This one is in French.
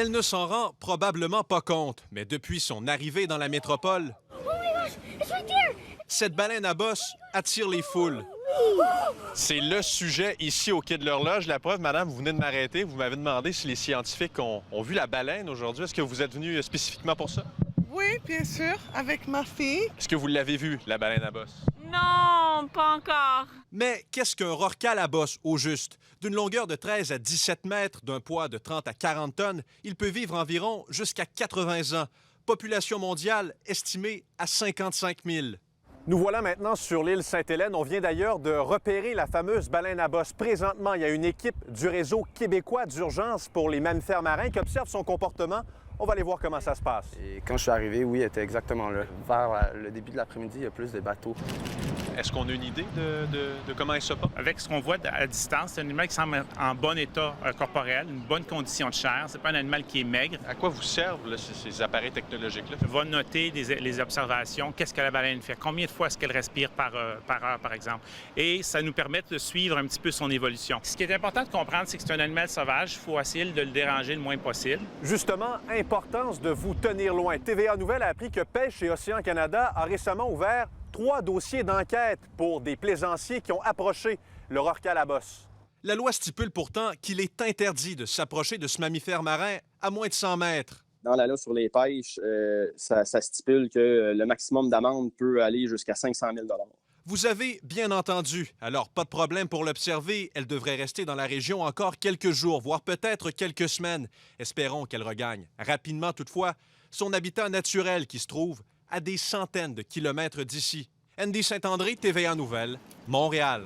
Elle ne s'en rend probablement pas compte, mais depuis son arrivée dans la métropole, cette baleine à bosse attire les foules. C'est le sujet ici au quai de l'Horloge. La preuve, madame, vous venez de m'arrêter. Vous m'avez demandé si les scientifiques ont vu la baleine aujourd'hui. Est-ce que vous êtes venu spécifiquement pour ça? Oui, bien sûr, avec ma fille. Est-ce que vous l'avez vue, la baleine à bosse? Non, pas encore. Mais qu'est-ce qu'un rorqual à bosse, au juste? D'une longueur de 13 à 17 mètres, d'un poids de 30 à 40 tonnes, il peut vivre environ jusqu'à 80 ans. Population mondiale estimée à 55 000. Nous voilà maintenant sur l'île Sainte-Hélène. On vient d'ailleurs de repérer la fameuse baleine à bosse. Présentement, il y a une équipe du réseau québécois d'urgence pour les mammifères marins qui observe son comportement. On va aller voir comment ça se passe. Et quand je suis arrivé, oui, elle était exactement là. Vers le début de l'après-midi, il y a plus de bateaux. Est-ce qu'on a une idée de comment elle se porte? Avec ce qu'on voit à distance, c'est un animal qui semble en bon état corporel, une bonne condition de chair. C'est pas un animal qui est maigre. À quoi vous servent là, ces appareils technologiques-là? Va noter les observations, qu'est-ce que la baleine fait, combien de fois est-ce qu'elle respire par heure, par exemple. Et ça nous permet de suivre un petit peu son évolution. Ce qui est important de comprendre, c'est que c'est un animal sauvage. Il faut essayer de le déranger le moins possible. Justement, importance de vous tenir loin. TVA Nouvelle a appris que Pêche et Océan Canada a récemment ouvert 3 dossiers d'enquête pour des plaisanciers qui ont approché le rorqual à bosse. La loi stipule pourtant qu'il est interdit de s'approcher de ce mammifère marin à moins de 100 mètres. Dans la loi sur les pêches, ça stipule que le maximum d'amende peut aller jusqu'à 500 000 $. Vous avez bien entendu. Alors, pas de problème pour l'observer. Elle devrait rester dans la région encore quelques jours, voire peut-être quelques semaines. Espérons qu'elle regagne rapidement, toutefois, son habitat naturel qui se trouve à des centaines de kilomètres d'ici. Andy Saint-André, TVA Nouvelle, Montréal.